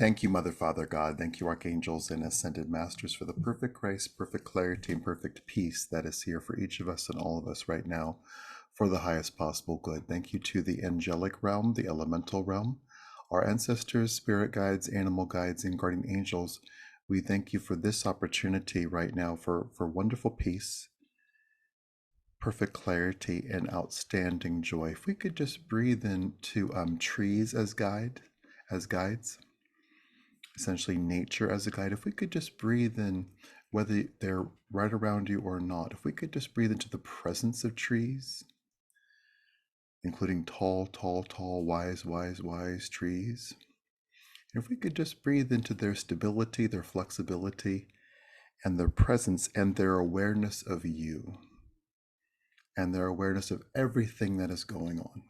Thank you, Mother, Father, God. Thank you, Archangels and Ascended Masters, for the perfect grace, perfect clarity, and perfect peace that is here for each of us and all of us right now for the highest possible good. Thank you to the angelic realm, the elemental realm, our ancestors, spirit guides, animal guides, and guardian angels. We thank you for this opportunity right now for wonderful peace, perfect clarity, and outstanding joy. If we could just breathe into trees as guides, essentially nature as a guide. If we could just breathe in, whether they're right around you or not, if we could just breathe into the presence of trees, including tall, tall, tall, wise, wise, wise trees. If we could just breathe into their stability, their flexibility, and their presence, and their awareness of you, and their awareness of everything that is going on.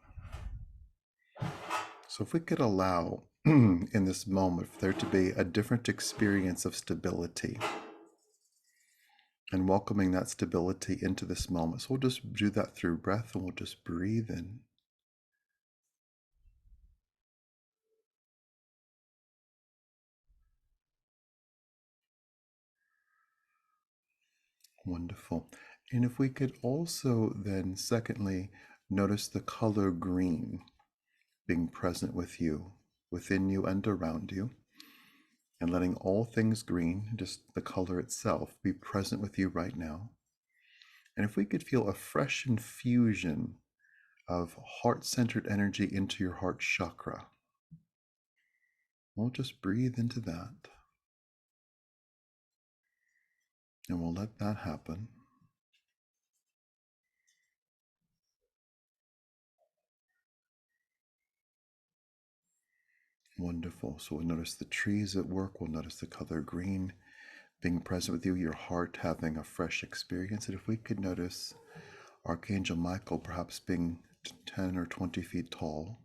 So if we could allow in this moment for there to be a different experience of stability and welcoming that stability into this moment. So we'll just do that through breath, and we'll just breathe in. Wonderful. And if we could also then, secondly, notice the color green being present with you, within you and around you, and letting all things green, just the color itself, be present with you right now. And if we could feel a fresh infusion of heart-centered energy into your heart chakra, we'll just breathe into that. And we'll let that happen. Wonderful. So we'll notice the trees at work. We'll notice the color green being present with you, your heart having a fresh experience. And if we could notice Archangel Michael perhaps being 10 or 20 feet tall,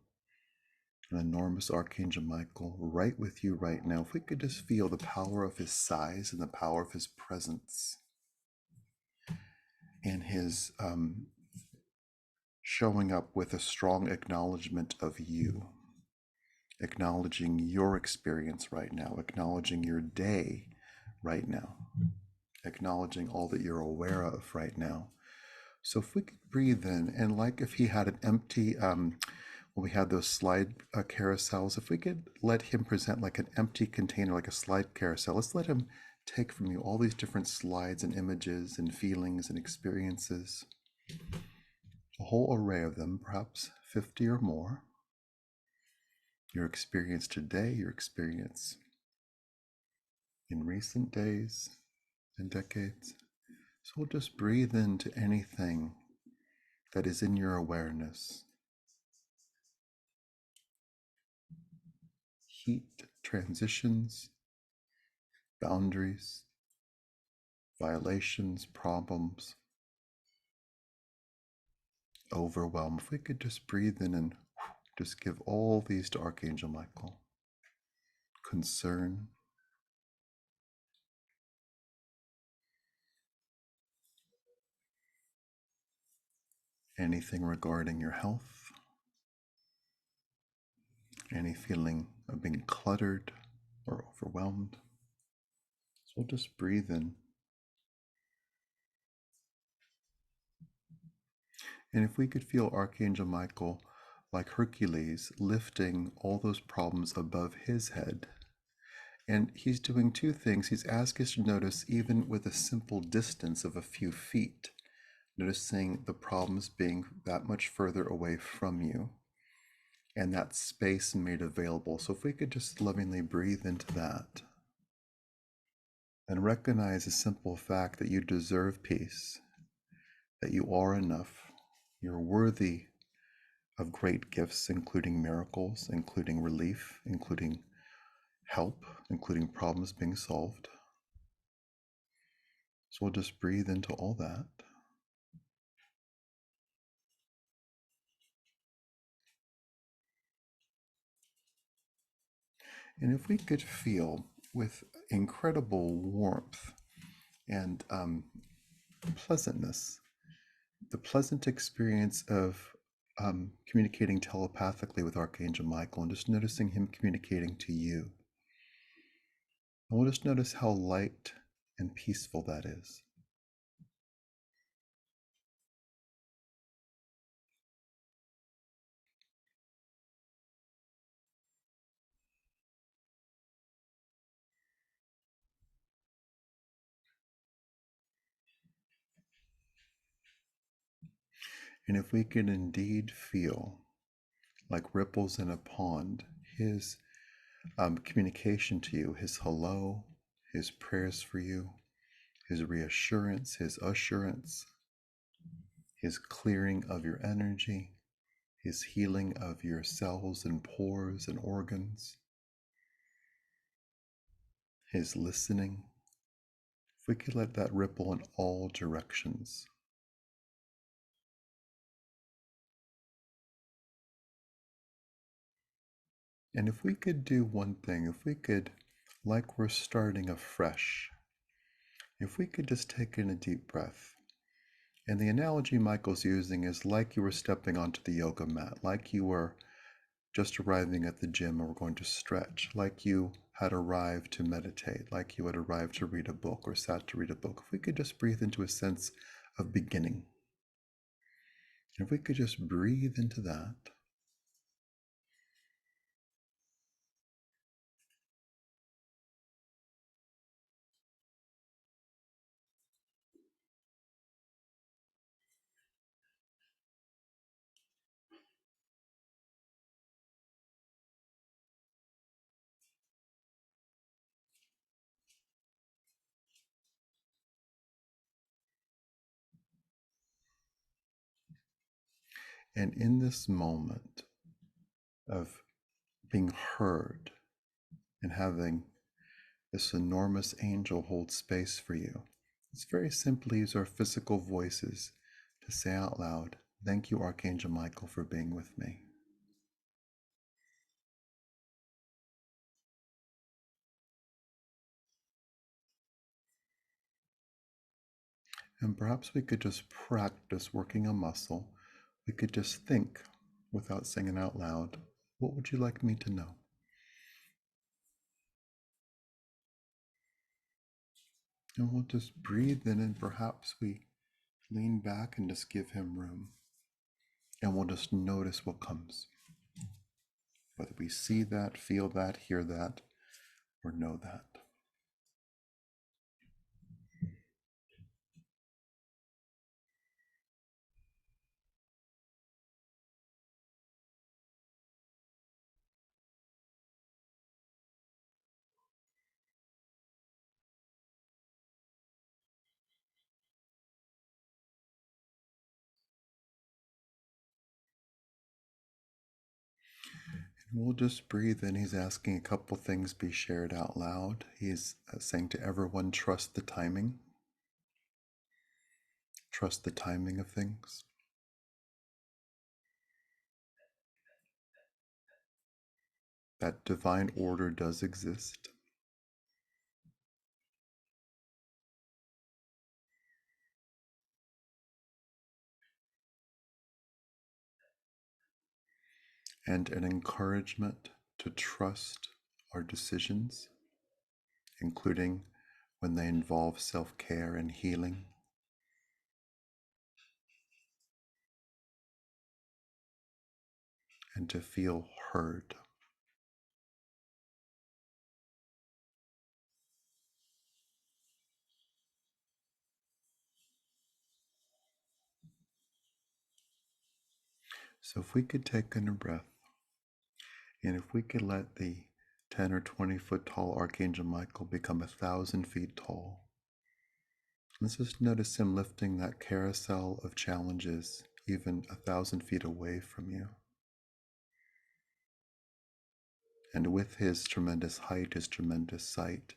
an enormous Archangel Michael right with you right now. If we could just feel the power of his size and the power of his presence and his showing up with a strong acknowledgement of you, acknowledging your experience right now, acknowledging your day right now, acknowledging all that you're aware of right now. So if we could breathe in, and like if he had an empty, when we had those slide carousels, if we could let him present like an empty container, like a slide carousel, let's let him take from you all these different slides and images and feelings and experiences, a whole array of them, perhaps 50 or more. Your experience today, your experience in recent days and decades. So we'll just breathe into anything that is in your awareness. Heat, transitions, boundaries, violations, problems, overwhelm. If we could just breathe in and just give all these to Archangel Michael. Concern, anything regarding your health, any feeling of being cluttered or overwhelmed. So we'll just breathe in. And if we could feel Archangel Michael, like Hercules, lifting all those problems above his head. And he's doing two things. He's asking us to notice, even with a simple distance of a few feet, noticing the problems being that much further away from you and that space made available. So if we could just lovingly breathe into that and recognize the simple fact that you deserve peace, that you are enough, you're worthy of great gifts, including miracles, including relief, including help, including problems being solved. So we'll just breathe into all that. And if we could feel with incredible warmth and pleasantness, the pleasant experience of communicating telepathically with Archangel Michael and just noticing him communicating to you, And we'll just notice how light and peaceful that is. And if we can indeed feel like ripples in a pond, his communication to you, his hello, his prayers for you, his reassurance, his assurance, his clearing of your energy, his healing of your cells and pores and organs, his listening. If we could let that ripple in all directions. And if we could do one thing, if we could, like we're starting afresh, if we could just take in a deep breath. And the analogy Michael's using is like you were stepping onto the yoga mat, like you were just arriving at the gym or were going to stretch, like you had arrived to meditate, like you had arrived to read a book or sat to read a book. If we could just breathe into a sense of beginning, if we could just breathe into that. And in this moment of being heard and having this enormous angel hold space for you, let's very simply use our physical voices to say out loud, "Thank you, Archangel Michael, for being with me." And perhaps we could just practice working a muscle. We could just think without saying it out loud. What would you like me to know? And we'll just breathe in, and perhaps we lean back and just give him room. And we'll just notice what comes. Whether we see that, feel that, hear that, or know that. And we'll just breathe in. He's asking a couple things be shared out loud. He's saying to everyone, trust the timing. Trust the timing of things. That divine order does exist. And an encouragement to trust our decisions, including when they involve self-care and healing. And to feel heard. So if we could take in a breath, and if we could let the 10 or 20 foot tall Archangel Michael become 1,000 feet tall, let's just notice him lifting that carousel of challenges even 1,000 feet away from you. And with his tremendous height, his tremendous sight,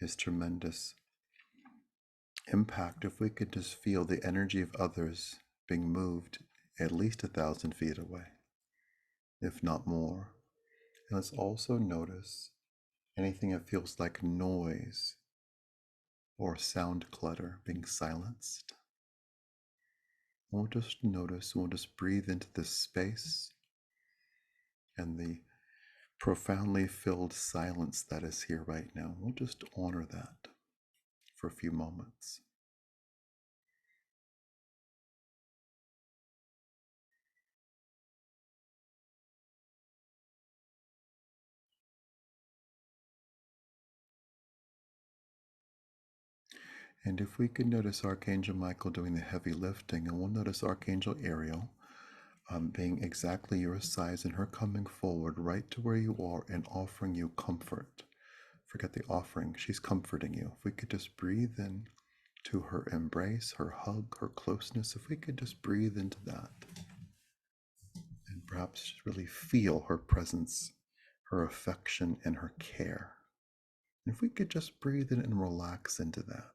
his tremendous impact, if we could just feel the energy of others being moved at least 1,000 feet away, if not more. And let's also notice anything that feels like noise or sound clutter being silenced. We'll just notice, we'll just breathe into this space and the profoundly filled silence that is here right now. We'll just honor that for a few moments. And if we could notice Archangel Michael doing the heavy lifting, and we'll notice Archangel Ariel being exactly your size and her coming forward right to where you are and offering you comfort. Forget the offering, she's comforting you. If we could just breathe in to her embrace, her hug, her closeness, if we could just breathe into that and perhaps really feel her presence, her affection, and her care. And if we could just breathe in and relax into that.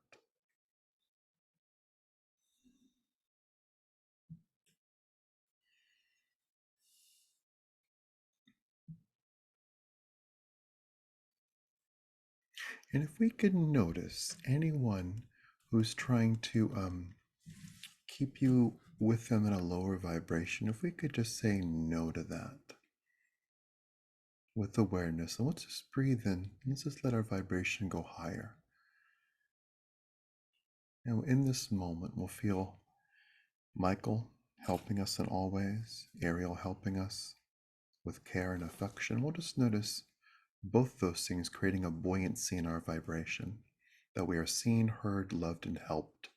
And if we could notice anyone who's trying to keep you with them in a lower vibration, if we could just say no to that with awareness, and let's just breathe in, let's just let our vibration go higher. And in this moment, we'll feel Michael helping us in all ways, Ariel helping us with care and affection. We'll just notice both those things creating a buoyancy in our vibration, that we are seen, heard, loved, and helped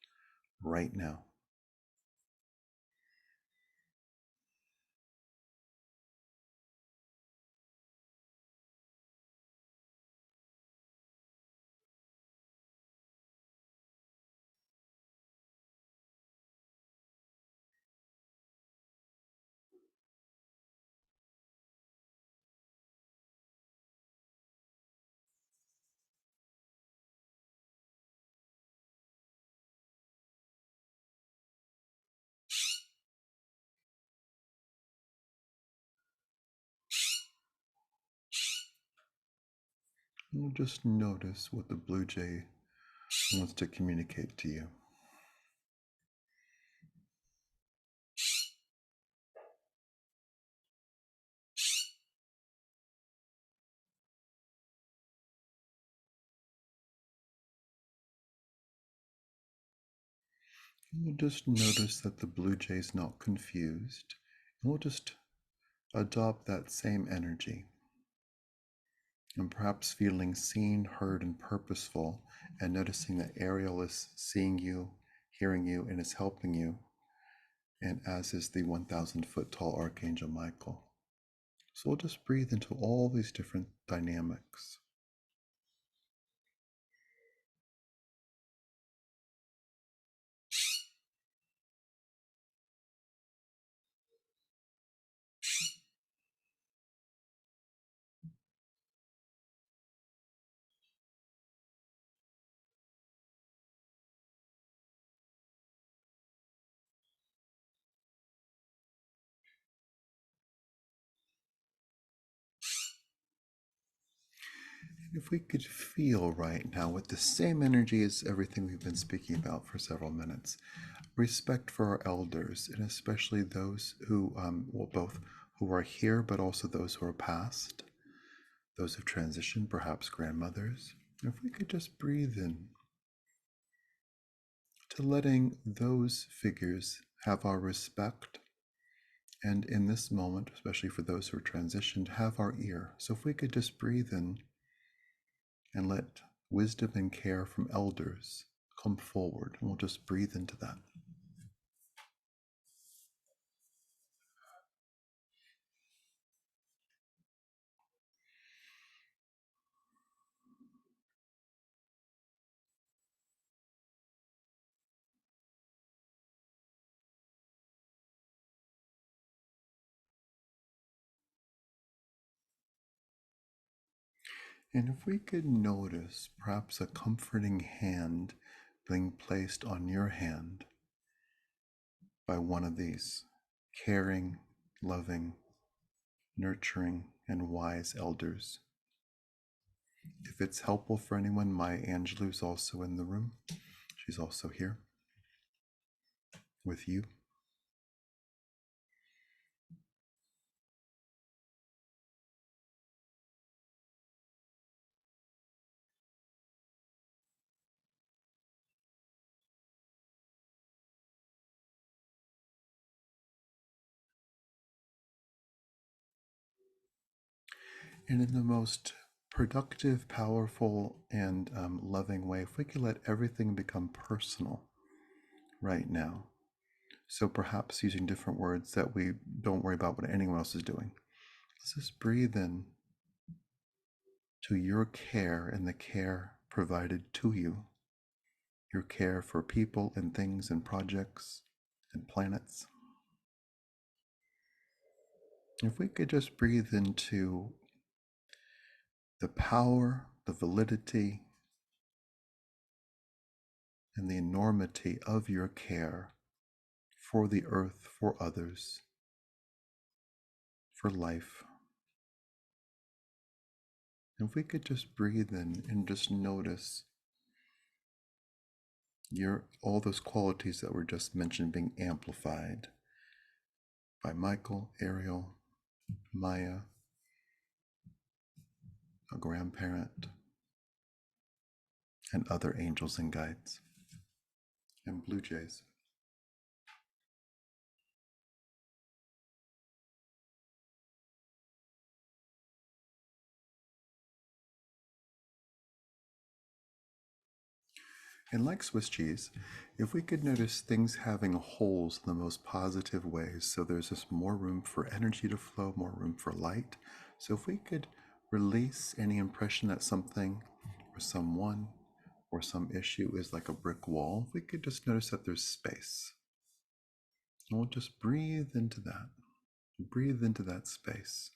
right now. And we'll just notice what the blue jay wants to communicate to you. And we'll just notice that the blue jay is not confused. And we'll just adopt that same energy. And perhaps feeling seen, heard, and purposeful, and noticing that Ariel is seeing you, hearing you, and is helping you, and as is the 1,000-foot tall Archangel Michael. So we'll just breathe into all these different dynamics. If we could feel right now with the same energy as everything we've been speaking about for several minutes, respect for our elders, and especially those who, both who are here, but also those who are past, those who've transitioned, perhaps grandmothers. If we could just breathe in to letting those figures have our respect, and in this moment, especially for those who are transitioned, have our ear. So if we could just breathe in and let wisdom and care from elders come forward, and we'll just breathe into that. And if we could notice perhaps a comforting hand being placed on your hand by one of these caring, loving, nurturing, and wise elders. If it's helpful for anyone, Maya Angelou's also in the room. She's also here with you. And in the most productive, powerful, and loving way, if we could let everything become personal right now. So perhaps using different words that we don't worry about what anyone else is doing. Let's just breathe in to your care and the care provided to you, your care for people and things and projects and planets. If we could just breathe into the power, the validity, and the enormity of your care for the earth, for others, for life. If we could just breathe in and just notice all those qualities that were just mentioned being amplified by Michael, Ariel, Maya, a grandparent, and other angels and guides, and blue jays. And like Swiss cheese, if we could notice things having holes in the most positive ways, so there's just more room for energy to flow, more room for light. So if we could release any impression that something or someone or some issue is like a brick wall, if we could just notice that there's space. And we'll just breathe into that. Breathe into that space.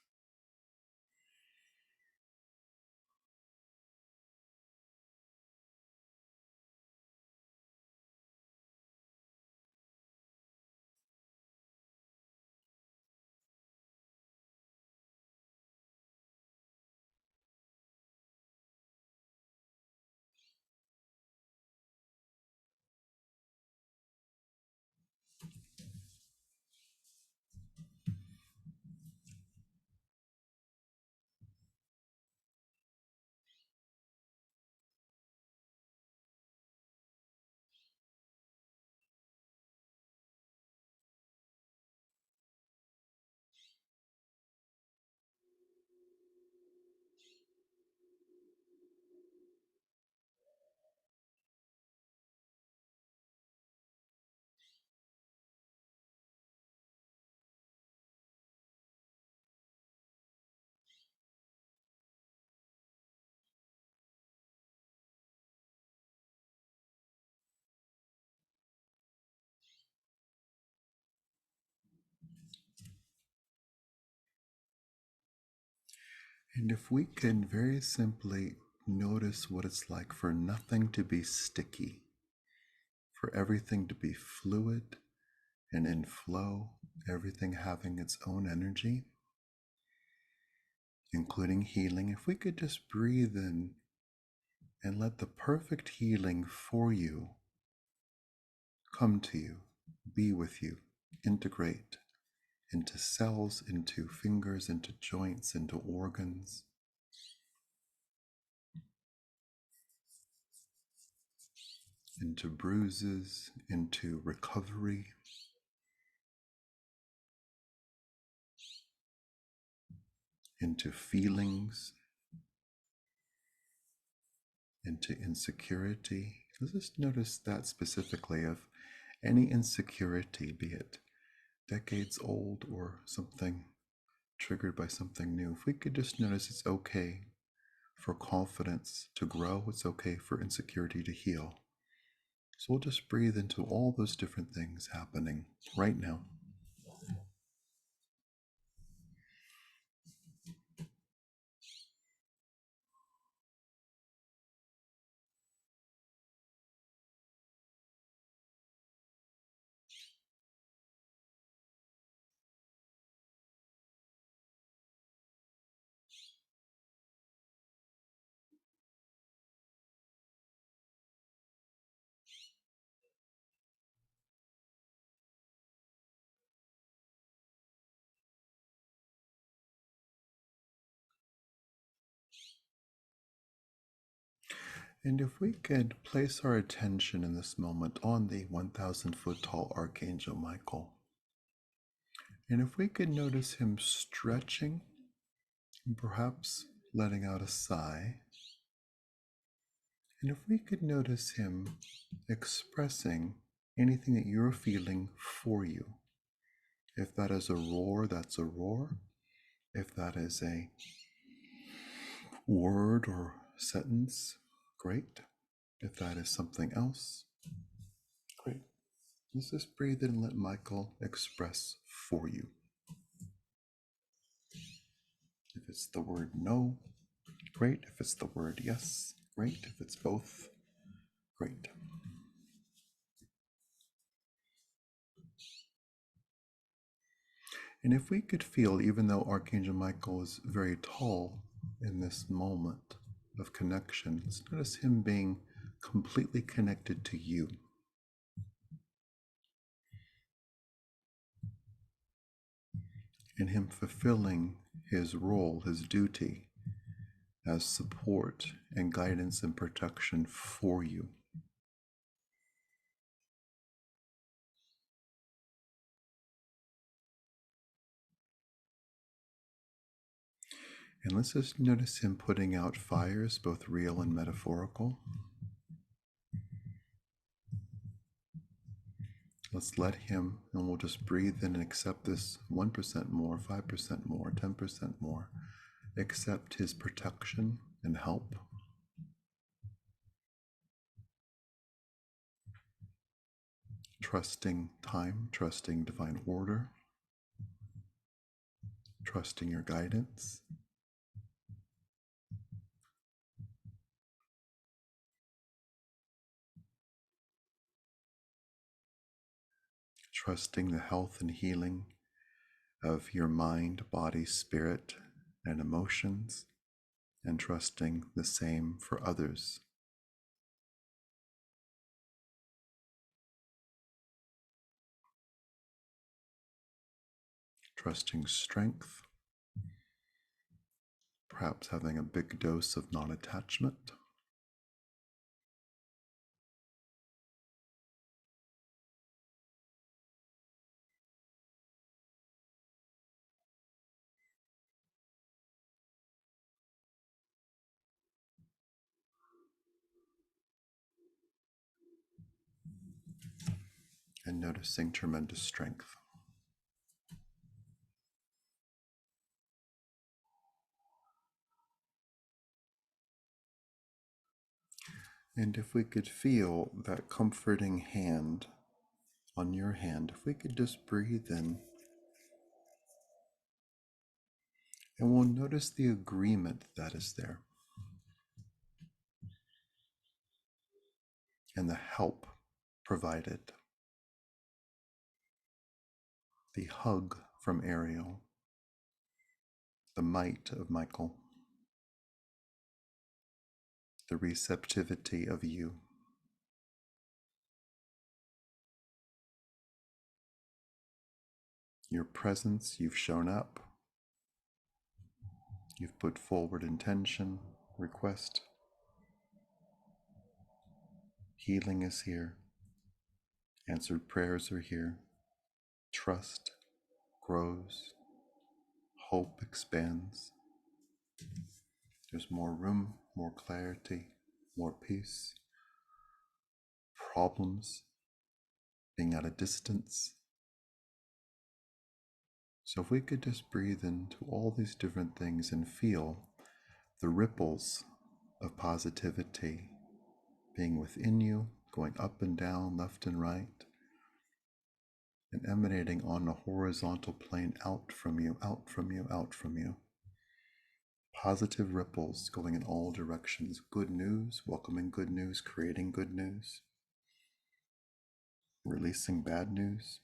And if we can very simply notice what it's like for nothing to be sticky, for everything to be fluid and in flow, everything having its own energy, including healing, if we could just breathe in and let the perfect healing for you come to you, be with you, integrate into cells, into fingers, into joints, into organs, into bruises, into recovery, into feelings, into insecurity. Let's just notice that specifically of any insecurity, be it decades old or something triggered by something new. If we could just notice it's okay for confidence to grow, it's okay for insecurity to heal. So we'll just breathe into all those different things happening right now. And if we could place our attention in this moment on the 1,000-foot tall Archangel Michael, and if we could notice him stretching and perhaps letting out a sigh. And if we could notice him expressing anything that you're feeling for you. If that is a roar, that's a roar. If that is a word or sentence, great. If that is something else, great. Let's just breathe in and let Michael express for you. If it's the word no, great. If it's the word yes, great. If it's both, great. And if we could feel, even though Archangel Michael is very tall in this moment of connection, let's notice him being completely connected to you. And him fulfilling his role, his duty as support and guidance and protection for you. And let's just notice him putting out fires, both real and metaphorical. Let's let him, and we'll just breathe in and accept this 1% more, 5% more, 10% more. Accept his protection and help. Trusting time, trusting divine order, trusting your guidance. Trusting the health and healing of your mind, body, spirit, and emotions, and trusting the same for others. Trusting strength, perhaps having a big dose of non-attachment. And noticing tremendous strength. And if we could feel that comforting hand on your hand, if we could just breathe in, and we'll notice the agreement that is there and the help provided, the hug from Ariel, the might of Michael, the receptivity of you. Your presence, you've shown up, you've put forward intention, request. Healing is here, answered prayers are here, trust grows, hope expands. There's more room, more clarity, more peace. Problems being at a distance. So if we could just breathe into all these different things and feel the ripples of positivity being within you, going up and down, left and right, and emanating on a horizontal plane out from you, out from you, out from you. Positive ripples going in all directions. Good news, welcoming good news, creating good news, releasing bad news.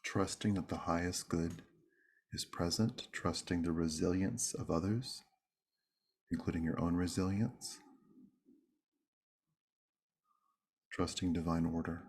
Trusting that the highest good is present, trusting the resilience of others, including your own resilience, trusting divine order.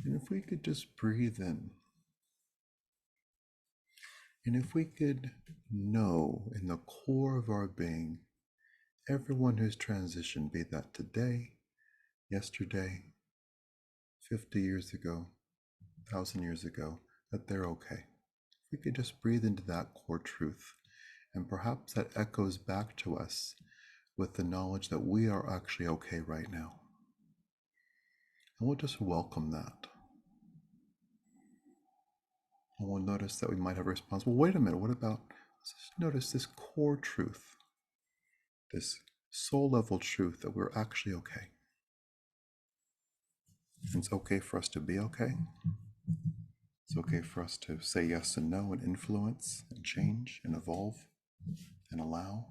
And if we could just breathe in, and if we could know in the core of our being, everyone who's transitioned, be that today, yesterday, 50 years ago, 1,000 years ago, that they're okay. If we could just breathe into that core truth, and perhaps that echoes back to us with the knowledge that we are actually okay right now. And we'll just welcome that. And we'll notice that we might have a response. Well, wait a minute, what about, let's just notice this core truth, this soul level truth that we're actually okay. It's okay for us to be okay. It's okay for us to say yes and no and influence and change and evolve and allow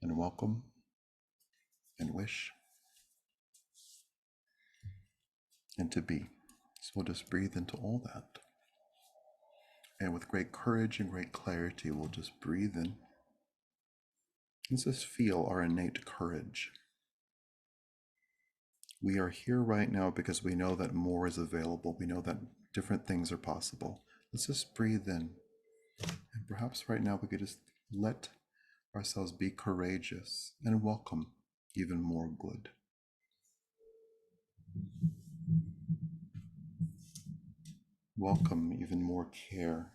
and welcome and wish and to be. So we'll just breathe into all that. And with great courage and great clarity, we'll just breathe in. Let's just feel our innate courage. We are here right now because we know that more is available. We know that different things are possible. Let's just breathe in. And perhaps right now we could just let ourselves be courageous and welcome even more good. Welcome even more care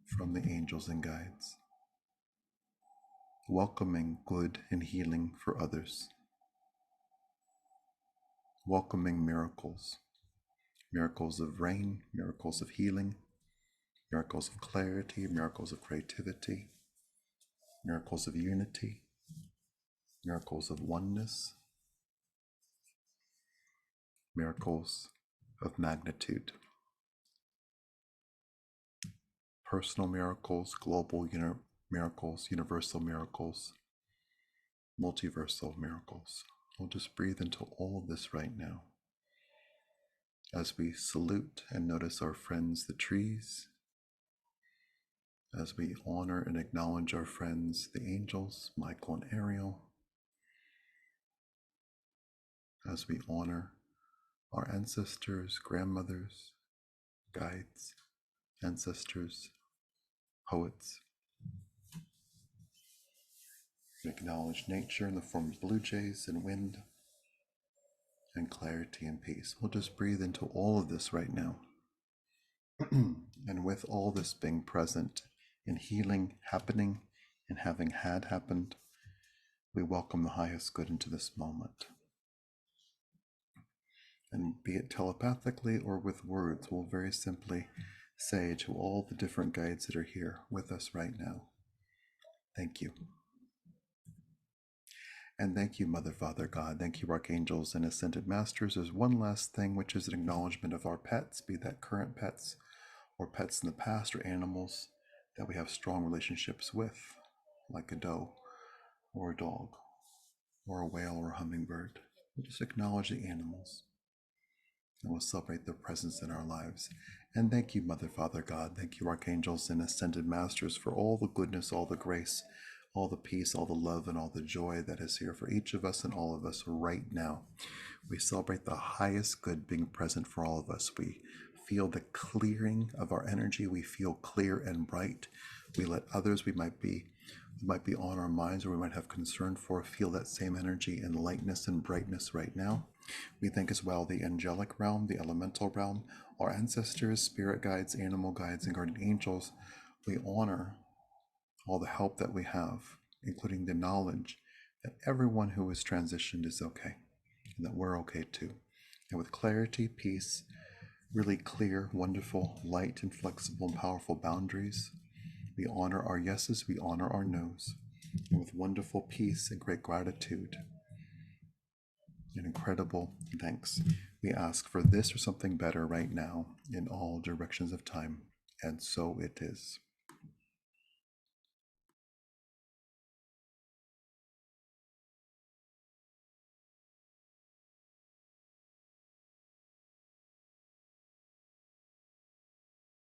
from the angels and guides. Welcoming good and healing for others. Welcoming miracles. Miracles of rain, miracles of healing, miracles of clarity, miracles of creativity, miracles of unity, miracles of oneness, miracles of magnitude. Personal miracles, global miracles, universal miracles, multiversal miracles. We'll just breathe into all of this right now as we salute and notice our friends, the trees, as we honor and acknowledge our friends, the angels, Michael and Ariel, as we honor our ancestors, grandmothers, guides, ancestors, poets. We acknowledge nature in the form of blue jays and wind and clarity and peace. We'll just breathe into all of this right now. And with all this being present in healing happening and having had happened, we welcome the highest good into this moment. And be it telepathically or with words, we'll very simply say to all the different guides that are here with us right now, thank you. And thank you, Mother, Father, God. Thank you, Archangels and Ascended Masters. There's one last thing, which is an acknowledgement of our pets, be that current pets or pets in the past or animals that we have strong relationships with, like a doe or a dog or a whale or a hummingbird. We'll just acknowledge the animals and we'll celebrate their presence in our lives. And thank you, Mother, Father, God. Thank you, Archangels and Ascended Masters, for all the goodness, all the grace, all the peace, all the love, and all the joy that is here for each of us and all of us right now. We celebrate the highest good being present for all of us. We feel the clearing of our energy. We feel clear and bright. We let others we might be on our minds or we might have concern for feel that same energy and lightness and brightness right now. We thank as well the angelic realm, the elemental realm, our ancestors, spirit guides, animal guides, and guardian angels. We honor all the help that we have, including the knowledge that everyone who is transitioned is okay, and that we're okay too. And with clarity, peace, really clear, wonderful, light, and flexible and powerful boundaries, we honor our yeses, we honor our nos. And with wonderful peace and great gratitude and incredible thanks, we ask for this or something better right now in all directions of time. And so it is.